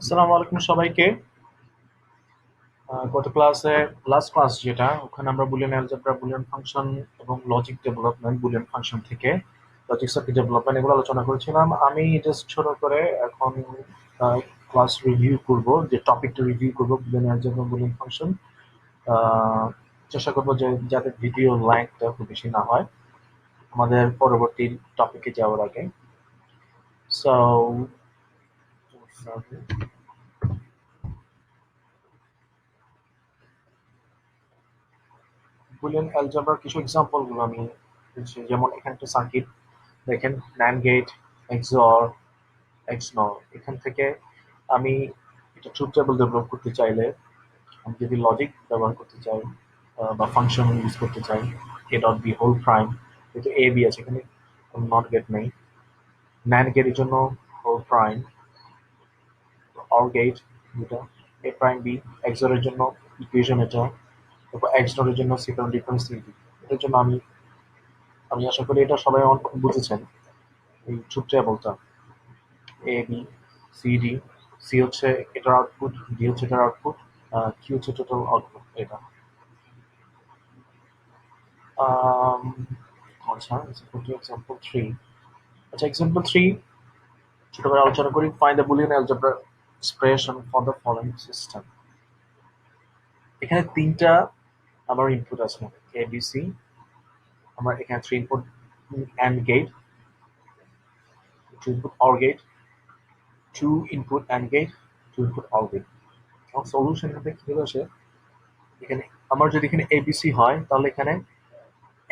আসসালামু আলাইকুম সবাইকে। গত ক্লাসে লাস্ট ক্লাস যেটা ওখানে আমরা বুলিয়ান অ্যালজেব্রা, বুলিয়ান ফাংশন এবং লজিক ডেভেলপমেন্ট, বুলিয়ান ফাংশন থেকে লজিক সার্কিট ডেভেলপমেন্ট এগুলো আলোচনা করেছিলাম। আমি জাস্ট ছোট করে এখন ক্লাস রিভিউ করব, যে টপিকটা রিভিউ করব বুলিয়ান অ্যালজেব্রা, বুলিয়ান ফাংশন। চেষ্টা করবো যে যাতে ভিডিও লেন্থটা খুব বেশি না হয় আমাদের পরবর্তী টপিকে যাওয়ার আগে। সো বুলিয়ান অ্যালজেব্রার কিছু এক্সাম্পল গুলো আমি দিচ্ছি। যেমন এখানে একটা সার্কিট দেখেন, NAND গেট, XOR, XNOR। এখান থেকে আমি এটা ট্রুথ টেবল ডেভেলপ করতে চাইলে, আমি যদি লজিক ব্যবহার করতে চাই বা ফাংশন ইউজ করতে চাই, A dot B whole prime, যেহেতু এ বি আছে এখানে, নট গেট নেই। NAND গেটের জন্য হোল প্রাইম, অর গেট দুটা, এ প্রাইম বি। XOR এর জন্য ইকুয়েশন এটা, তারপর XNOR এর জন্য সেকেন্ড ডিফারেন্স সি ডি। এটার জন্য আমি আমি আশা করি এটা সবাই বুঝেছেন। এই truth টেবলটা A B C D, C হচ্ছে এটার আউটপুট, ডি হচ্ছে এটার আউটপুট, কি হচ্ছে টোটাল আউটপুট এটা। আম, আচ্ছা, এক্সাম্পল থ্রি। আচ্ছা, এক্সাম্পল থ্রি ছোট করে আলোচনা করি। Find the Boolean algebra expression for the following system. এখানে তিনটা আমার ইনপুট আছে, এ বি সি। আমার এখানে three input and gate, two input or gate, two input and gate, two input or gate. আমার সলিউশন এখানে কিভাবে আসে, এখানে আমার যদি এখানে এবিসি হয় তাহলে এখানে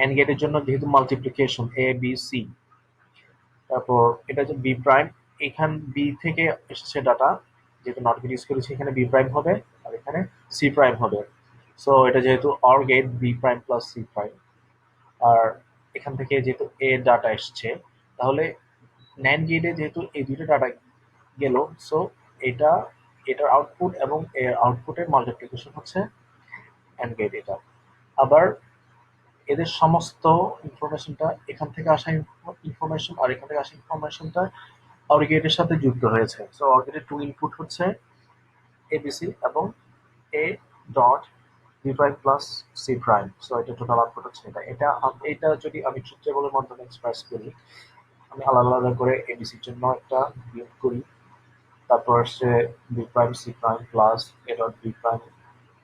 এন্ড গেটের জন্য যেহেতু মাল্টিপ্লিকেশন এ বি সি, তারপর এটা যে বি প্রাইম, এখান বি থেকে এসেছে ডাটা, যেহেতু নট গেট ইউজ করেছি এখানে বি প্রাইম হবে, আর এখানে সি প্রাইম হবে। সো এটা যেহেতু or get, B prime plus C prime. আর এখান থেকে যেহেতু এ ডাটা এসছে, তাহলে ন্যান্ড গেটে যেহেতু এই দুটো ডাটা গেল, সো এটা এটার আউটপুট এবং এর আউটপুটের মাল্টিপ্লিকেশন হচ্ছে অ্যান্ড গেট এটা। আবার এদের সমস্ত ইনফরমেশনটা এখান থেকে আসা ইনফরমেশন আর এখান থেকে আসা ইনফরমেশনটা অর গেটের সাথে যুক্ত হয়েছে। সো অর গেটের টু ইনপুট হচ্ছে এবিসি এবং A dot B prime plus C prime. So এটা টোটাল আউটপুট হচ্ছে এটা। এটা যদি আমি ট্রুথ টেবলের মাধ্যমে এক্সপ্রেস করি, আমি আলাদা আলাদা করে এবিসির জন্য একটা বিয়োগ করি, তারপর হচ্ছে B prime C prime plus A dot B prime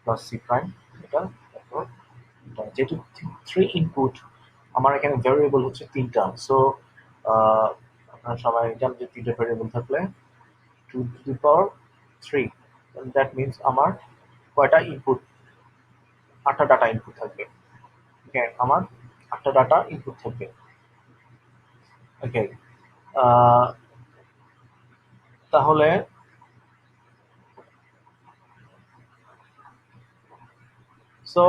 plus C prime এটা। তারপর যেহেতু থ্রি ইনপুট, আমার এখানে ভ্যারিয়েবল হচ্ছে তিনটা। সো আপনারা সবাই জানেন যে তিনটা ভ্যারিয়েবল থাকলে two to the power three, that means আমার কয়টা ইনপুট, আটটা ডাটা ইনপুট থাকবে। ওকে, আমার আটটা ডাটা ইনপুট থাকবে। ওকে, তাহলে সো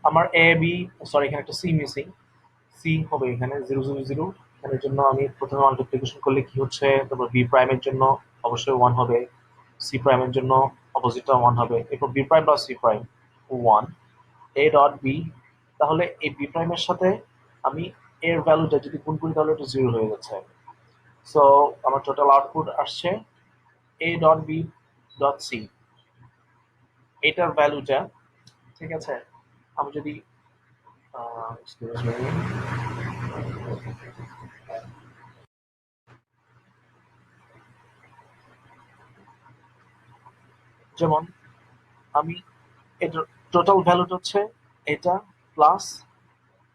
আমার এ বি, সরি এখানে একটা সি মিসিং, সি হবে এখানে 0 0 0। এখানের জন্য আমি প্রথমে মাল্টিপ্লিকেশন করলে কি হচ্ছে, তারপর বি প্রাইমের জন্য অবশ্যই ওয়ান হবে, সি প্রাইমের জন্য অপোজিটটা ওয়ান হবে, এরপর B prime plus C prime one, A dot B. তাহলে এই বি প্রাইমের সাথে আমি এর ভ্যালুটা যদি গুণ করি তাহলে এটা জিরো হয়ে যাচ্ছে। সো আমার টোটাল আউটপুট আসছে A dot B dot C, এটার ভ্যালুটা। ঠিক আছে, আমি যদি excuse me, যেমন আমি এটার টোটাল ভ্যালুটা হচ্ছে এটা প্লাস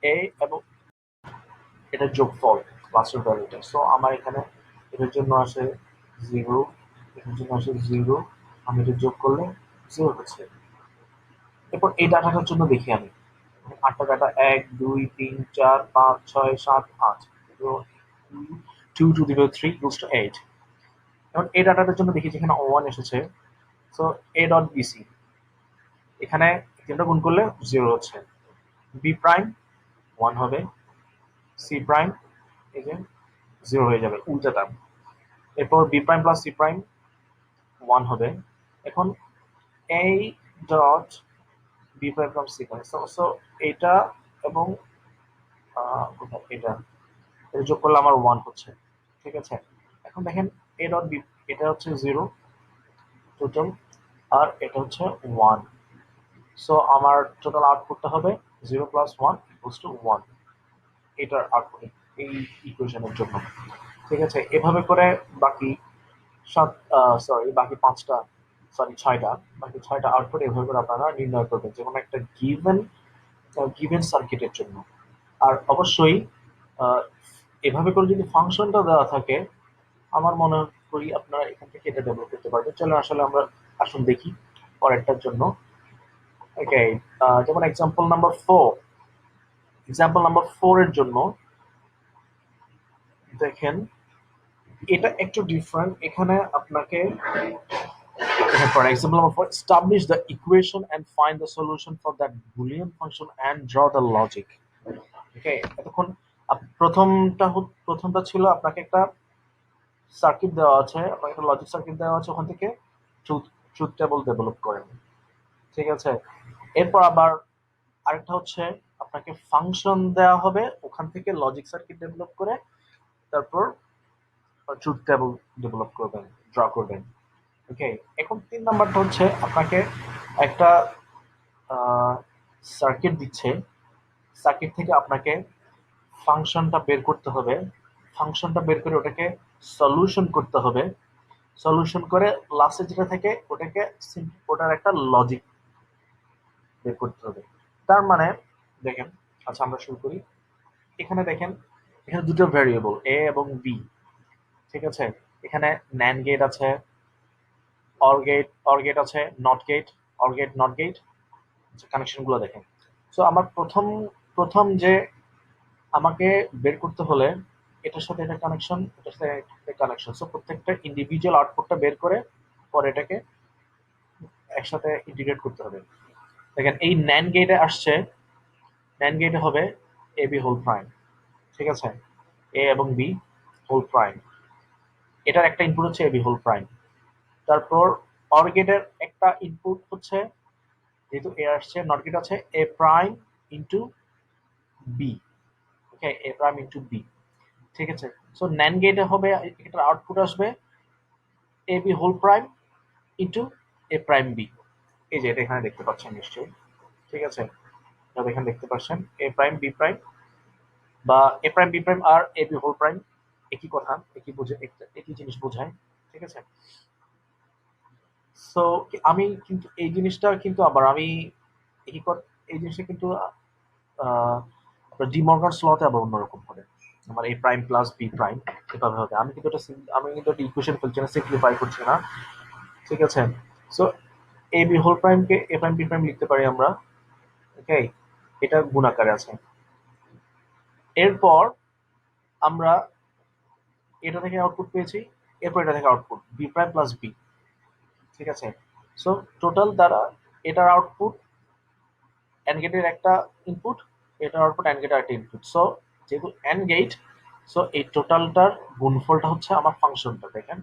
এ এবং এটার যোগফল ক্লাসের ভ্যালুটা। সো আমার এখানে এটার জন্য আসে জিরো, এটার জন্য আসে জিরো, আমি এটা যোগ করলে জিরো হচ্ছে। এরপর এই ডাটাটার জন্য দেখি আমি আটটা data, 1 2 3 4 5 6 7 8, two to the power three equals two 8। এখন এই ডাটাটার জন্য দেখি যেখানে ওয়ান এসেছে। সো এ ডট বিসি, এখানে তিনটা গুণ করলে জিরো হচ্ছে, বি প্রাইম ওয়ান হবে, সি প্রাইম এই যে জিরো হয়ে যাবে উল্টাটা। এরপর B prime plus C prime one হবে। এখন এই dot B prime plus C prime, so এটা এবং এটা এটা যোগ করলে আমার ওয়ান হচ্ছে। ঠিক আছে, এখন দেখেন এ ডট বি, এটা হচ্ছে জিরো, টোটাল, আর এটা হচ্ছে 1। সো আমার টোটাল আউটপুটটা হবে 0 প্লাস 1 ইকুয়ালস টু 1, এটার আউটপুট এই ইকুয়েশনের জন্য। ঠিক আছে, এভাবে করে বাকি বাকি 5টা, সরি 6টা, বাকি 6টা আউটপুট এভাবে করে আপনারা নির্ণয় করবেন যে কোনো একটা গিভেন সার্কিটের জন্য। আর অবশ্যই আহ, এভাবে করে যদি ফাংশনটা দেওয়া থাকে, আমার মনে করি আপনারা এখান থেকে এটা ডেভেলপ করতে পারবেন। চলো আসলে আমরা আসুন দেখি পরেরটার জন্য। ওকে, যেমন এক্সাম্পল নাম্বার 4 এর জন্য দেখেন, এটা একটু ডিফারেন্ট। এখানে আপনাকে, for example number 4, establish the equation and find the solution for that boolean function and draw the logic. ওকে, এতক্ষণ প্রথমটা ছিল আপনাকে একটা সার্কিট দেওয়া আছে, আপনাকে একটা লজিক সার্কিট দেওয়া আছে, ওখান থেকে ট্রুথ ট্রুথ টেবল ডেভেলপ করেন। ঠিক আছে, এরপর আবার আরেকটা হচ্ছে আপনাকে ফাংশন দেওয়া হবে, ওখান থেকে লজিক সার্কিট ডেভেলপ করে তারপর ট্রুথ টেবল ডেভেলপ করবেন, ড্র করবেন। ওকে, এখন 3 নাম্বারটা হচ্ছে আপনাকে একটা সার্কিট দিচ্ছে, সার্কিট থেকে আপনাকে ফাংশনটা বের করতে হবে, ফাংশনটা বের করে ওটাকে সলিউশন করতে হবে, সলিউশন করে লাস্টে যেটা থাকে ওটাকে ওটার একটা লজিক বের করতে হবে। তার মানে দেখেন, আচ্ছা আমরা শুরু করি। এখানে দেখেন, এখানে দুটো ভ্যারিয়েবল এ এবং বি। ঠিক আছে, এখানে ন্যান্ড গেট আছে, অর গেট আছে, নট গেট, কানেকশন গুলো দেখেন। সো আমার প্রথম প্রথম যে আমাকে বের করতে হলে এটার সাথে এটা কানেকশন, এটার সাথে এটা কানেকশন, সো প্রত্যেকটা ইন্ডিভিজুয়াল আউটপুটটা বের করে পরে এটাকে একসাথে ইন্টিগ্রেট করতে হবে। দেখেন এই ন্যান্ড গেটে আসছে, ন্যান্ড গেটে হবে এ বি হোল প্রাইম। ঠিক আছে, এ এবং বি হোল প্রাইম, এটার একটা ইনপুট হচ্ছে এ বি হোল প্রাইম। তারপর অর গেটের একটা ইনপুট হচ্ছে, যেহেতু এ আসছে, নট গেট আছে এ প্রাইম ইন্টু বি। ওকে, এ প্রাইম ইন্টু বি। ঠিক আছে, সো ন্যান্ড গেটে হবে, এটার আউটপুট আসবে A B whole prime into A prime B. এই যে এটা এখানে দেখতে পাচ্ছেন নিশ্চয়ই। ঠিক আছে, এটা এখানে দেখতে পাচ্ছেন এ প্রাইম বি প্রাইম, বা A prime B prime R A B whole prime একই কথা, একই জিনিস বোঝায়। ঠিক আছে, সো আমি কিন্তু এই জিনিসটা কিন্তু আবার আমি এই জিনিসটা কিন্তু ডি মর্গান স্লতে আবার অন্যরকম হবে। আমার এ প্রাইম প্লাস বি প্রাইম এভাবে হবে। আমি কিন্তু একটা ইকুয়েশন ফেলছি না, সিম্পলিফাই করছি না। ঠিক আছে, so A B whole প্রাইমকে A prime B prime লিখতে পারি আমরা। ওকে, এটা গুণাকারে আছে। এরপর আমরা এটা থেকে আউটপুট পেয়েছি, এরপর এটা থেকে output B prime plus B. ঠিক আছে, সো টোটাল দ্বারা এটার আউটপুট অ্যান্ড গেটের একটা ইনপুট, এটার আউটপুট অ্যান্ড গেটের একটা ইনপুট। সো যেহেতু অ্যান্ড গেট, সো এই টোটালটার গুণফলটা হচ্ছে আমার ফাংশনটা। দেখেন,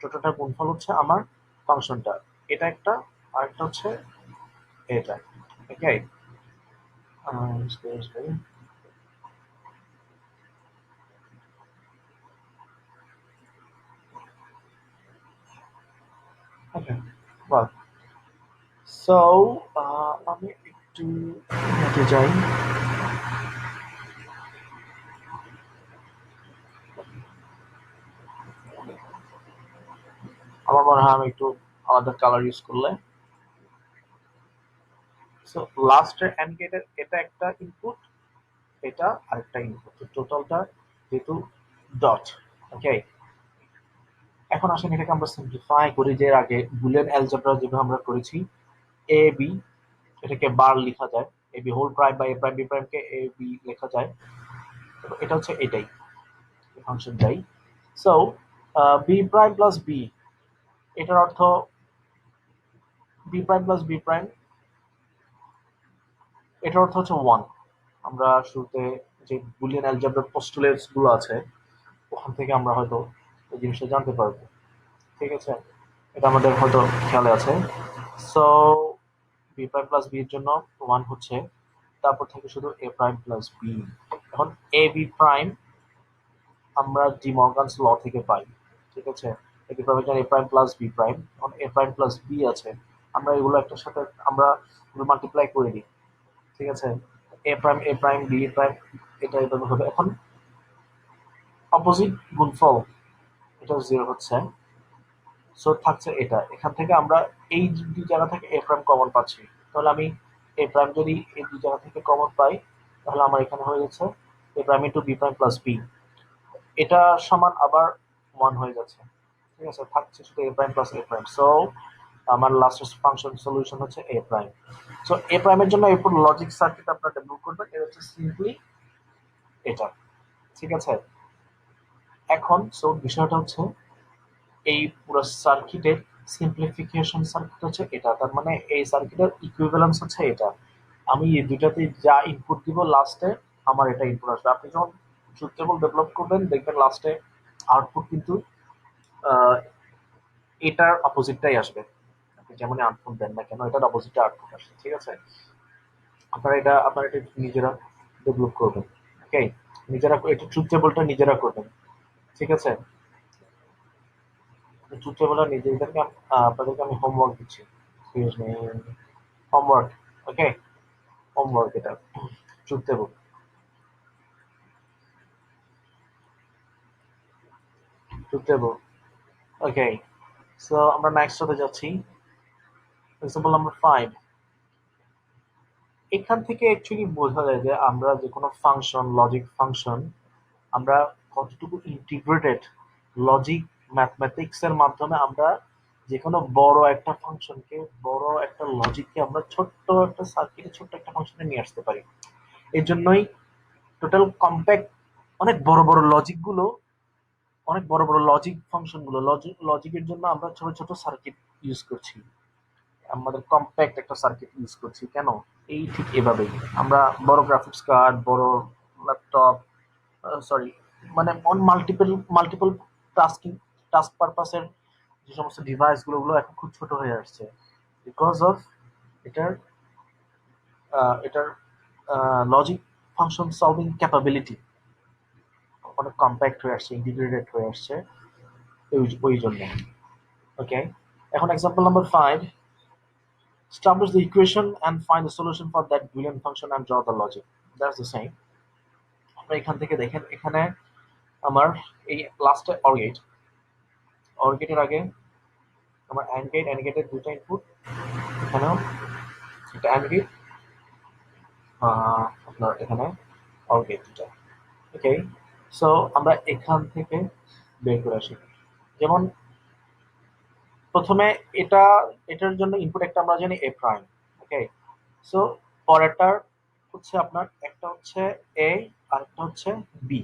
টোটালটার গুণফল হচ্ছে আমার ফাংশনটা, এটা একটা, আরেকটা হচ্ছে এটা। ওকে, ওকে, ওয়েল, সো আমি একটু হেঁটে যাই। আমার মনে হয় আমি একটু আলাদা কালার ইউজ করলে। সো লাস্টের অ্যান্ড গেটের এটা একটা ইনপুট, এটা আরেকটা ইনপুট, টোটালটা যেহেতু ডট। ওকে, এখন আসেন এটাকে আমরা সিম্পলিফাই করি। যে এর আগে বুলিয়ান অ্যালজেব্রা যেভাবে আমরা করেছি, এ বি এটাকে বার লেখা যায়, এ বি হোল প্রাইম বা এ প্রাইম বি প্রাইমকে এ বি লেখা যায়। তো এটা হচ্ছে এটাই ফাংশনটাই। So B prime plus B, এটার অর্থ B prime plus B prime, এটার অর্থ হচ্ছে 1। আমরা শুরুতে যে বুলিয়ান অ্যালজেব্রার পোস্টুলেটস গুলো আছে, ওখান থেকে আমরা হয়তো এই জিনিসটা জানতে পারবো। ঠিক আছে, এটা আমাদের হয়তো খেয়ালে আছে। So B prime plus B এর জন্য 1 হচ্ছে, তারপর থেকে শুধু এ প্রাইম প্লাস বি। এখন এ বি প্রাইম আমরা ডি মর্গানস ল থেকে পাই। ঠিক আছে, বি প্রাইমের জন্য A prime plus B prime, এখন এ প্রাইম প্লাস বি আছে, আমরা এগুলো একটার সাথে আমরা মাল্টিপ্লাই করে দিই, ঠিক আছে, এ প্রাইম বি প্রাইম, এটা এভাবে হবে। এখন অপোজিট গুণফল, এটা 0 হচ্ছে, সো থাকছে এটা, এখান থেকে আমরা এই দুই জায়গা থেকে এ প্রাইম কমন পাচ্ছি, তাহলে আমি এ প্রাইম যদি এই দুই জায়গা থেকে কমন পাই, তাহলে আমার এখানে হয়ে যাচ্ছে A prime into B prime plus B, এটা সমান আবার 1 হয়ে যাচ্ছে, ঠিক আছে, থাকছে শুধু এ prime plus A prime. So আমার লাস্ট ফাংশন সলিউশন হচ্ছে এ প্রাইম। সো এ প্রাইমের জন্য এরপর লজিক সার্কিট আপনারা ডেভেলপ করবেন, এটা হচ্ছে সিম্পলি এটা, ঠিক আছে। এখন সো বিষয়টা হচ্ছে এই পুরো সার্কিটের সিম্পলিফিকেশন সার্কিট হচ্ছে এটা, তার মানে এই সার্কিটের ইকুইভ্যালেন্স হচ্ছে এটা, আমি এই দুইটাতে যা ইনপুট দিব লাস্টে আমার এটা ইনপুট আসবে। আপনি যখন ট্রুথ টেবল ডেভেলপ করবেন দেখবেন লাস্টে আউটপুট কিন্তু আহ, এটার অপোজিটটাই আসবে, আপনি যেমন আউটপুট দেন না কেন এটার অপোজিটে আউটপুট আসবে, ঠিক আছে। আপনারা এটা নিজেরা ডেভেলপ করবেন, ওকে, নিজেরা এটা ট্রুথ টেবলটা নিজেরা করবেন, ঠিক আছে। ট্রুথ টেবলটা নিজেদেরকে আপনাদেরকে আমি হোমওয়ার্ক দিচ্ছি, হোমওয়ার্ক, ওকে, হোমওয়ার্ক এটা ট্রুথ টেবল, ট্রুথ টেবল, ওকে। সো আমরা নেক্সট হতে যাচ্ছি, এক্সাম্পল নাম্বার 5। এখান থেকে অ্যাকচুয়ালি বোঝা যায় যে আমরা যে কোনো ফাংশন, লজিক ফাংশন, আমরা কতটুকু ইন্টিগ্রেটেড লজিক ম্যাথমেটিক্স এর মাধ্যমে আমরা যে কোনো বড় একটা ফাংশনকে, বড় একটা লজিককে আমরা ছোট্ট একটা সার্কিটে, ছোট্ট একটা ফাংশনে নিয়ে আসতে পারি। এর জন্যই টোটাল কম্প্যাক্ট অনেক বড় বড় লজিক গুলো, অনেক বড় বড় লজিক ফাংশন গুলো, লজিকের জন্য আমরা ছোট ছোট সার্কিট ইউজ করছি, আমাদের কম্প্যাক্ট একটা সার্কিট ইউজ করছি কেন, এই ঠিক এভাবেই আমরা বড় গ্রাফিক্স কার্ড, বড় ল্যাপটপ, সরি, মানে on multiple multiple tasking, task পারপাসের যে সমস্ত ডিভাইস গুলো, ওগুলো এখন খুব ছোট হয়ে আসছে, বিকজ অফ এটার এটার লজিক ফাংশন সলভিং ক্যাপাবিলিটি অনেক কম্প্যাক্ট হয়ে আসছে, ইন্টিগ্রেটেড হয়ে আসছে, ওই জন্য, ওকে। এখন example number 5, establish the equation and find the solution for that Boolean function and draw the logic. That's the same. আমরা এখান থেকে দেখেন, এখানে আমার এই লাস্টে অর গেটের আগে আমার অ্যান্ড গেটের দুইটা ইনপুট, এখানেও একটা অ্যান্ড গেট, আপনার এখানে অর গেট দুটা, ওকে। সো আমরা এখান থেকে বের করে আসি, যেমন প্রথমে এটা, এটার জন্য ইনপুট একটা আমরা জানি এ প্রাইম, ওকে। সো পরেরটার হচ্ছে আপনার একটা হচ্ছে এ আর একটা হচ্ছে বি,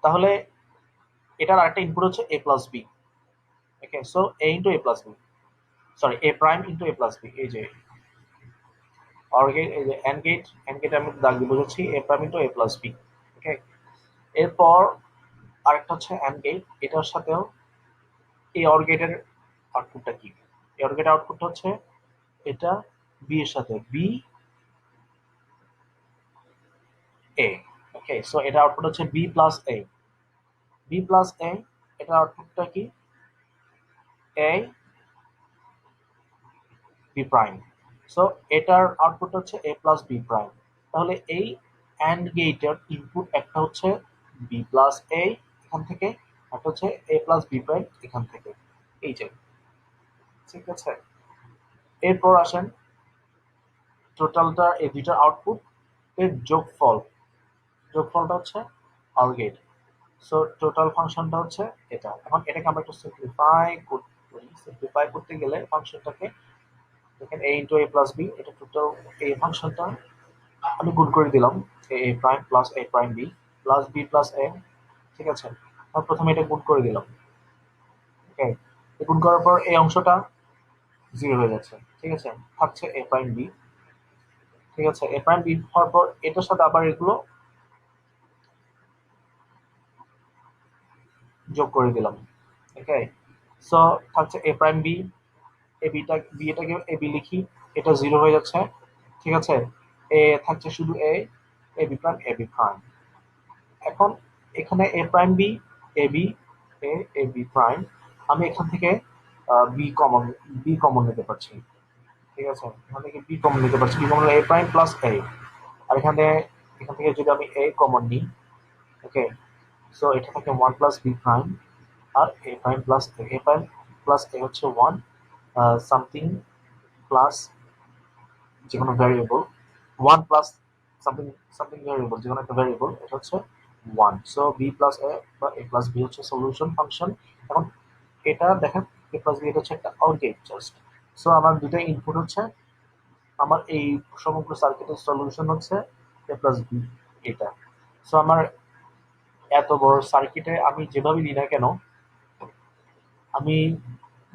তাহলে এটার আরেকটা ইনপুট হচ্ছে এ plus B, okay. So A into A plus B, sorry A prime into A plus B, এই যে অর গেট, এই যে এন্ড গেট আমি দাগ দিয়ে বোঝাচ্ছি এ prime into A plus B, ওকে। এরপর আরেকটা হচ্ছে এন্ড গেট, এটার সাথেও এই অর গেটের আউটপুটটা কি, এই অর গেটের আউটপুটটা হচ্ছে এটা বি এর সাথে বি এ, ওকে। সো এটা আউটপুট হচ্ছে বি প্লাস এ, বি প্লাস এ, এটা আউটপুটটা কি এ বি প্রাইম, সো এটার আউটপুট হচ্ছে এ প্লাস বি প্রাইম, তাহলে এই অ্যান্ড গেটের ইনপুট একটা হচ্ছে বি প্লাস এ এখান থেকে, একটা হচ্ছে এ প্লাস বি প্রাইম এখান থেকে, এই যে, ঠিক আছে। এরপর আসেন টোটালটা, এই দুইটার আউটপুট এর যোগফলটা হচ্ছে অর গেট, সো টোটাল ফাংশনটা হচ্ছে এটা। এখন এটাকে আমরা একটু সিম্পলিফাই করতে গেলে ফাংশনটাকে দেখেন A into A plus B, এটা টোটাল এই ফাংশনটা আমি গুণ করে দিলাম, A prime plus A prime B plus B plus A, ঠিক আছে। আমি প্রথমে এটা গুণ করে দিলাম, ওকে। গুণ করার পর এই অংশটা 0 হয়ে যাচ্ছে, ঠিক আছে, থাকছে এ প্রাইম বি, ঠিক আছে। এ প্রাইম বি হওয়ার পর এটার সাথে আবার এগুলো যোগ করে দিলাম, ওকে। সো থাকছে এ প্রাইম বি, এটাকে এ বি লিখি, এটা 0 হয়ে যাচ্ছে, ঠিক আছে। এ থাকছে শুধু এ বি প্রাইম, এ বি প্রাইম। এখন এখানে এ prime B, A B, A B prime, আমি এখান থেকে বি কমন নিতে পারছি। ঠিক আছে, এখান থেকে বি কমন নিতে পারছি, বি কমন এ প্রাইম প্লাস এ। আর এখান থেকে যদি আমি এ কমন নিই, ওকে, সো এটা থাকে 1 plus B prime R A prime plus A prime plus এ হচ্ছে 1 সামথিং প্লাস যে কোনো variable, 1 plus something something variable, যে কোনো একটা ভ্যারিয়েবল, এটা হচ্ছে 1। সো বি প্লাস এ বা এ প্লাস বি হচ্ছে সলিউশন ফাংশন। এখন এটা দেখেন, এ প্লাস বি এটা হচ্ছে একটা আউটগেট জাস্ট। সো আমার দুটো ইনপুট হচ্ছে, আমার এই সমগ্র সার্কিটের সলিউশন হচ্ছে এ প্লাস বি এটা। সো আমার এত বড় সার্কিটে আমি যেভাবে দিই না কেন, আমি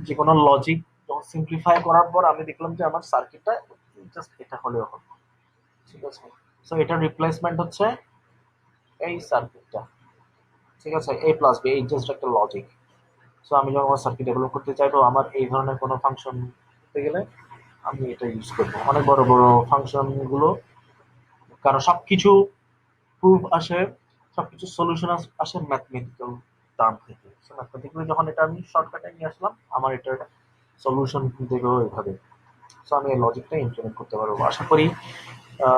যে কোনো লজিক যখন সিম্পলিফাই করার পর আমি দেখলাম যে আমার সার্কিটটা জাস্ট এটা হলেও হবে। ঠিক আছে, সো এটার রিপ্লেসমেন্ট হচ্ছে এই সার্কিটটা। ঠিক আছে, এ প্লাস বি এই জাস্ট একটা লজিক। সো আমি যখন আমার সার্কিট ডেভেলপ করতে চাইবো, আমার এই ধরনের কোনো ফাংশন করতে গেলে আমি এটা ইউজ করবো, অনেক বড় বড় ফাংশন গুলো, কারণ সবকিছু প্রুফ আসে, সবকিছু সলিউশন আসে ম্যাথমেটিক্যাল টার্ম থেকে। সো ম্যাথমেটিক্যালি যখন এটা আমি শর্টকাটে নিয়ে আসলাম, আমার এটার সলিউশন থেকেও এভাবে। সো আমি এই লজিকটা ইমপ্লিমেন্ট করতে পারবো। আশা করি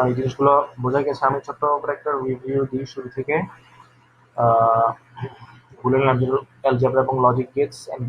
এই জিনিসগুলো বোঝা গেছে। আমি ছোট্ট করে একটা রিভিউ দিই শুরু থেকে। বুলিয়ান অ্যালজেব্রা এবং লজিক গেটস এন্ড